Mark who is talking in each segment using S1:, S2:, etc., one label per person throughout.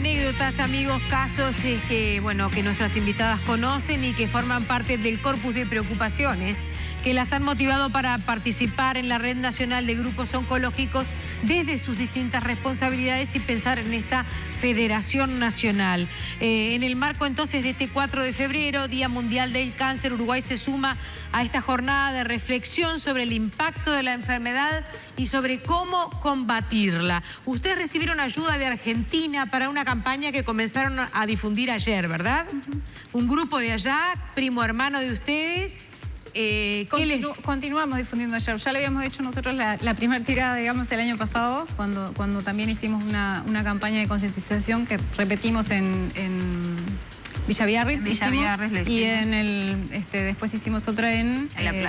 S1: Anécdotas, amigos, casos que nuestras invitadas conocen y que forman parte del corpus de preocupaciones que las han motivado para participar en la Red Nacional de Grupos Oncológicos desde sus distintas responsabilidades y pensar en esta Federación Nacional. En el marco entonces de este 4 de febrero, Día Mundial del Cáncer, Uruguay se suma a esta jornada de reflexión sobre el impacto de la enfermedad y sobre cómo combatirla. Ustedes recibieron ayuda de Argentina para una campaña que comenzaron a difundir ayer, ¿verdad? Un grupo de allá, primo hermano de ustedes.
S2: Continuamos difundiendo ayer. Ya le habíamos hecho nosotros la primera tirada, digamos, el año pasado, cuando también hicimos una campaña de concientización que repetimos en Villa Biarritz. Y después hicimos otra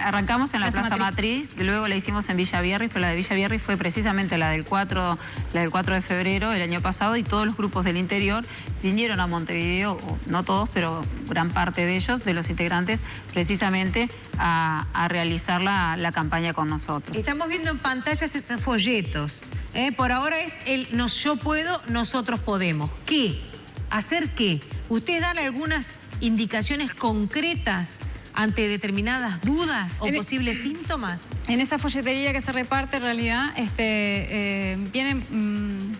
S3: arrancamos en la Plaza Matriz, luego la hicimos en Villa Biarritz, pero la de Villa Biarritz fue precisamente la del 4 de febrero el año pasado, y todos los grupos del interior vinieron a Montevideo, no todos, pero gran parte de ellos, de los integrantes, precisamente a realizar la campaña con nosotros.
S1: Estamos viendo en pantallas esos folletos. Por ahora es el yo puedo, nosotros podemos. ¿Qué? ¿Hacer qué? ¿Ustedes dan algunas indicaciones concretas ante determinadas dudas o posibles síntomas?
S2: En esa folletería que se reparte, en realidad, vienen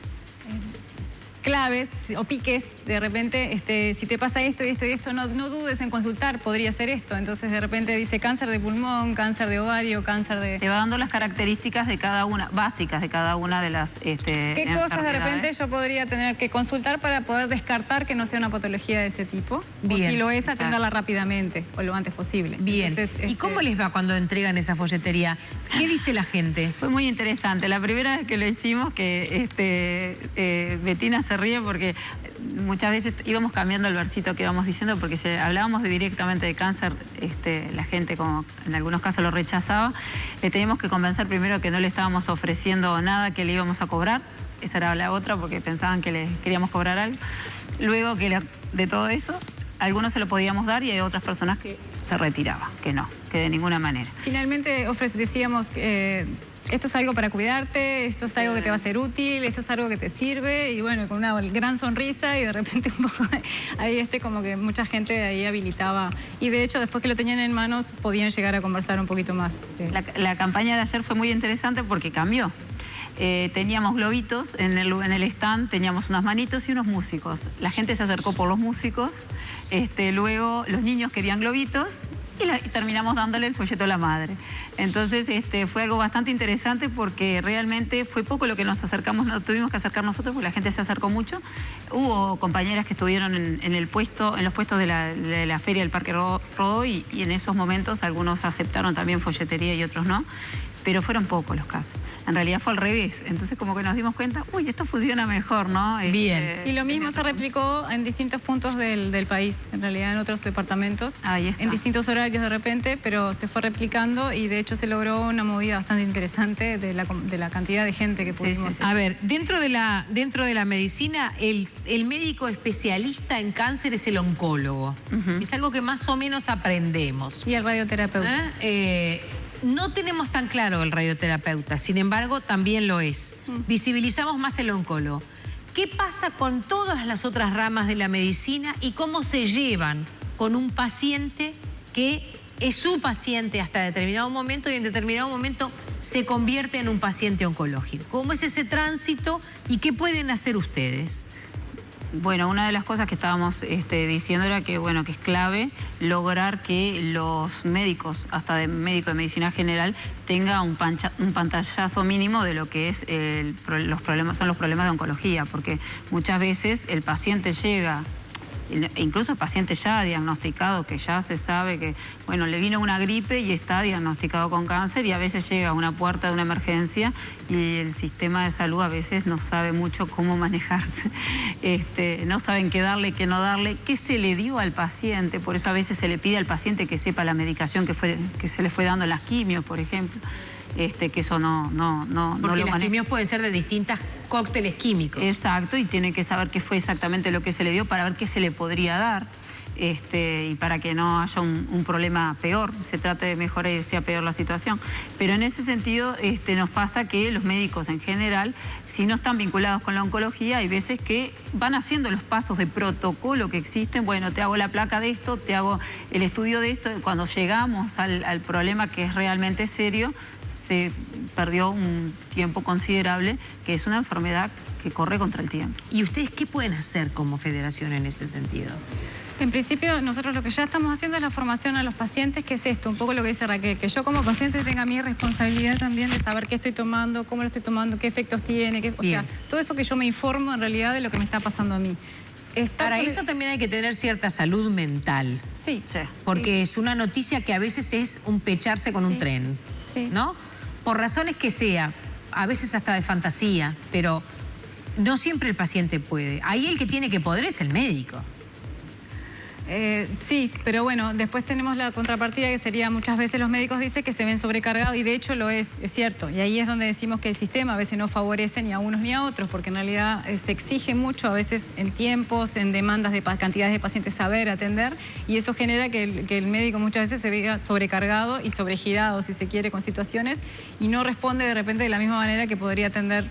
S2: claves o piques. De repente, si te pasa esto y esto y esto, no dudes en consultar, podría ser esto. Entonces, de repente dice cáncer de pulmón, cáncer de ovario, cáncer de...
S3: Te va dando las características de cada una, básicas de cada una de las
S2: ¿Qué cosas de repente yo podría tener que consultar para poder descartar que no sea una patología de ese tipo? Bien, o si lo es, atenderla rápidamente o lo antes posible.
S1: Bien. Entonces, ¿y cómo les va cuando entregan esa folletería? ¿Qué dice la gente?
S3: Fue muy interesante. La primera vez que lo hicimos, que Betina se ríe porque muchas veces íbamos cambiando el versito que íbamos diciendo, porque si hablábamos directamente de cáncer, la gente, como en algunos casos, lo rechazaba. Le teníamos que convencer primero que no le estábamos ofreciendo nada que le íbamos a cobrar. Esa era la otra, porque pensaban que le queríamos cobrar algo. Luego que de todo eso, algunos se lo podíamos dar y hay otras personas que se retiraban, que no, que de ninguna manera.
S2: Finalmente decíamos que esto es algo para cuidarte, esto es algo que te va a ser útil, esto es algo que te sirve, y bueno, con una gran sonrisa, y de repente un poco ahí como que mucha gente ahí habilitaba, y de hecho después que lo tenían en manos podían llegar a conversar un poquito más.
S3: La campaña de ayer fue muy interesante porque cambió. Teníamos globitos en el stand, teníamos unas manitos y unos músicos. La gente se acercó por los músicos, luego los niños querían globitos y terminamos dándole el folleto a la madre. Entonces fue algo bastante interesante porque realmente fue poco lo que nos acercamos, no tuvimos que acercar nosotros porque la gente se acercó mucho. Hubo compañeras que estuvieron en los puestos de la feria del Parque Rodó y en esos momentos algunos aceptaron también folletería y otros no. Pero fueron pocos los casos. En realidad fue al revés. Entonces como que nos dimos cuenta, uy, esto funciona mejor, ¿no?
S1: Bien.
S2: Y lo mismo se replicó en distintos puntos del país, en realidad en otros departamentos.
S3: Ahí está.
S2: En distintos horarios de repente, pero se fue replicando y de hecho se logró una movida bastante interesante de la cantidad de gente que pudimos hacer.
S1: A ver, dentro de la medicina, el médico especialista en cáncer es el oncólogo. Es algo que más o menos aprendemos.
S2: Y el radioterapeuta.
S1: No tenemos tan claro el radioterapeuta, sin embargo, también lo es. Visibilizamos más el oncólogo. ¿Qué pasa con todas las otras ramas de la medicina y cómo se llevan con un paciente que es su paciente hasta determinado momento y en determinado momento se convierte en un paciente oncológico? ¿Cómo es ese tránsito y qué pueden hacer ustedes?
S3: Bueno, una de las cosas que estábamos diciendo era que, bueno, que es clave lograr que los médicos, hasta de médico de medicina general, tenga un pantallazo mínimo de lo que es los problemas de oncología, porque muchas veces el paciente llega, incluso el paciente ya diagnosticado, que ya se sabe que, bueno, le vino una gripe y está diagnosticado con cáncer, y a veces llega a una puerta de una emergencia y el sistema de salud a veces no sabe mucho cómo manejarse, no saben qué darle, qué no darle, qué se le dio al paciente. Por eso a veces se le pide al paciente que sepa la medicación que se le fue dando en las quimios, por ejemplo. Que eso no
S1: porque
S3: lo
S1: las quimios pueden ser de distintas cócteles químicos.
S3: Exacto, y tiene que saber qué fue exactamente lo que se le dio para ver qué se le podría dar. y para que no haya un problema peor, se trate de mejorar y sea peor la situación. Pero en ese sentido nos pasa que los médicos en general, si no están vinculados con la oncología, hay veces que van haciendo los pasos de protocolo que existen. Bueno, te hago la placa de esto, te hago el estudio de esto. Cuando llegamos al problema que es realmente serio, se perdió un tiempo considerable, que es una enfermedad que corre contra el tiempo.
S1: ¿Y ustedes qué pueden hacer como federación en ese sentido?
S2: En principio, nosotros lo que ya estamos haciendo es la formación a los pacientes, que es esto, un poco lo que dice Raquel, que yo como paciente tenga mi responsabilidad también de saber qué estoy tomando, cómo lo estoy tomando, qué efectos tiene, o sea, todo eso que yo me informo en realidad de lo que me está pasando a mí.
S1: Para eso también hay que tener cierta salud mental.
S2: Sí.
S1: Porque es una noticia que a veces es un pecharse con un tren, ¿no? Por razones que sea, a veces hasta de fantasía, pero no siempre el paciente puede. Ahí el que tiene que poder es el médico.
S2: Sí, pero bueno, después tenemos la contrapartida, que sería muchas veces los médicos dicen que se ven sobrecargados, y de hecho lo es cierto. Y ahí es donde decimos que el sistema a veces no favorece ni a unos ni a otros, porque en realidad se exige mucho a veces en tiempos, en demandas de cantidades de pacientes saber atender, y eso genera que el médico muchas veces se vea sobrecargado y sobregirado, si se quiere, con situaciones, y no responde de repente de la misma manera que podría atender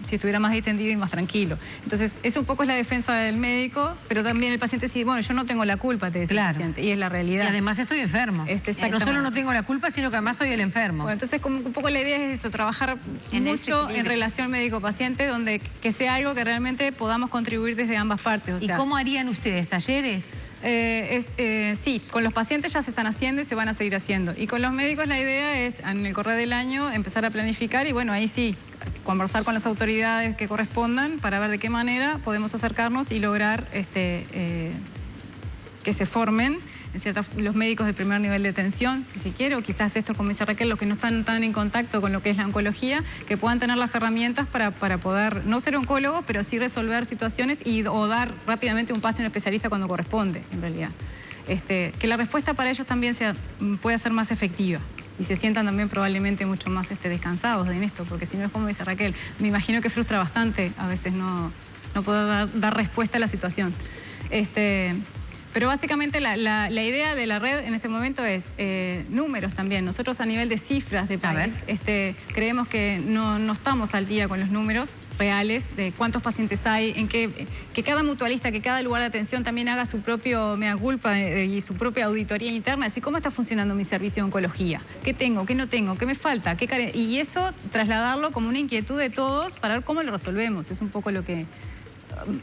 S2: si estuviera más distendido y más tranquilo. Entonces, eso un poco es la defensa del médico, pero también el paciente sí, bueno, yo no tengo la culpa, te dice el paciente, y es la realidad.
S1: Y además estoy enfermo. No solo no tengo la culpa, sino que además soy el enfermo.
S2: Bueno, entonces como un poco la idea es eso, trabajar mucho en relación médico-paciente, donde que sea algo que realmente podamos contribuir desde ambas partes.
S1: ¿Y cómo harían ustedes? ¿Talleres?
S2: Sí, con los pacientes ya se están haciendo y se van a seguir haciendo. Y con los médicos la idea es, en el correr del año, empezar a planificar y bueno, ahí sí, conversar con las autoridades que correspondan para ver de qué manera podemos acercarnos y lograr que se formen los médicos de primer nivel de atención, si se quiere, o quizás esto, como dice Raquel, los que no están tan en contacto con lo que es la oncología, que puedan tener las herramientas para poder no ser oncólogos, pero sí resolver situaciones o dar rápidamente un pase a un especialista cuando corresponde, en realidad. Que la respuesta para ellos también pueda ser más efectiva y se sientan también probablemente mucho más descansados en esto, porque si no es como dice Raquel, me imagino que frustra bastante a veces no poder dar respuesta a la situación. Pero básicamente la idea de la red en este momento es números también. Nosotros a nivel de cifras de país creemos que no estamos al día con los números reales de cuántos pacientes hay, que cada mutualista, que cada lugar de atención también haga su propio mea culpa y su propia auditoría interna, decir cómo está funcionando mi servicio de oncología, qué tengo, qué no tengo, qué me falta, y eso trasladarlo como una inquietud de todos para ver cómo lo resolvemos. Es un poco lo que...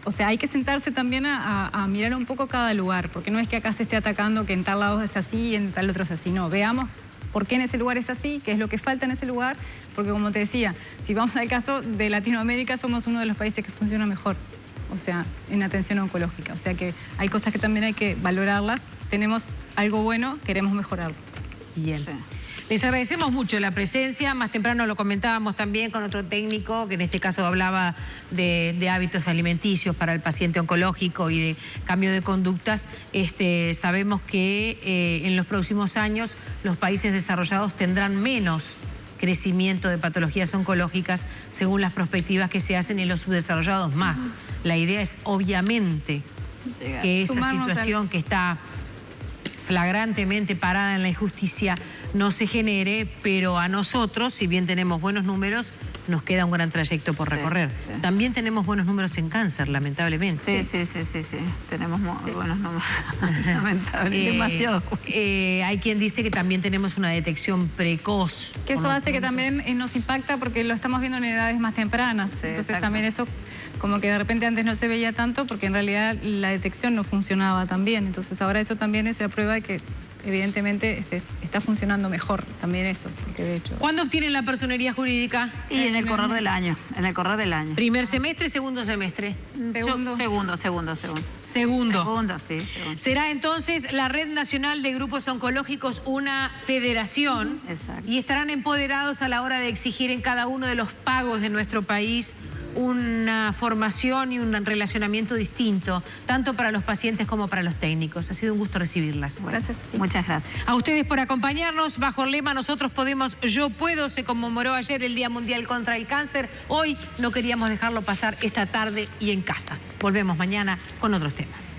S2: O sea, hay que sentarse también a mirar un poco cada lugar, porque no es que acá se esté atacando que en tal lado es así y en tal otro es así. No, veamos por qué en ese lugar es así, qué es lo que falta en ese lugar, porque como te decía, si vamos al caso de Latinoamérica, somos uno de los países que funciona mejor, o sea, en atención oncológica. O sea que hay cosas que también hay que valorarlas. Tenemos algo bueno, queremos mejorarlo.
S1: Bien. Les agradecemos mucho la presencia. Más temprano lo comentábamos también con otro técnico, que en este caso hablaba de hábitos alimenticios para el paciente oncológico y de cambio de conductas. Sabemos que en los próximos años los países desarrollados tendrán menos crecimiento de patologías oncológicas según las perspectivas que se hacen, y los subdesarrollados más. La idea es, obviamente, que esa situación que está flagrantemente parada en la injusticia no se genere, pero a nosotros, si bien tenemos buenos números, nos queda un gran trayecto por recorrer. También tenemos buenos números en cáncer, lamentablemente.
S3: Sí. Tenemos muy buenos números, lamentablemente, demasiado.
S1: Hay quien dice que también tenemos una detección precoz.
S2: Que eso hace que también nos impacta porque lo estamos viendo en edades más tempranas. Entonces también eso como que de repente antes no se veía tanto porque en realidad la detección no funcionaba tan bien. Entonces ahora eso también es la prueba de que evidentemente está funcionando mejor también eso, porque de hecho...
S1: ¿Cuándo obtienen la personería jurídica?
S3: Y en el correr del año,
S1: ¿Primer semestre, segundo semestre?
S3: Segundo.
S1: Segundo.
S3: Sí.
S1: Será entonces la Red Nacional de Grupos Oncológicos una federación.
S3: Exacto.
S1: Y estarán empoderados a la hora de exigir en cada uno de los pagos de nuestro país una formación y un relacionamiento distinto, tanto para los pacientes como para los técnicos. Ha sido un gusto recibirlas.
S2: Gracias.
S3: Muchas gracias.
S1: A ustedes por acompañarnos. Bajo el lema Nosotros Podemos, Yo Puedo, se conmemoró ayer el Día Mundial contra el Cáncer. Hoy no queríamos dejarlo pasar esta tarde y en casa. Volvemos mañana con otros temas.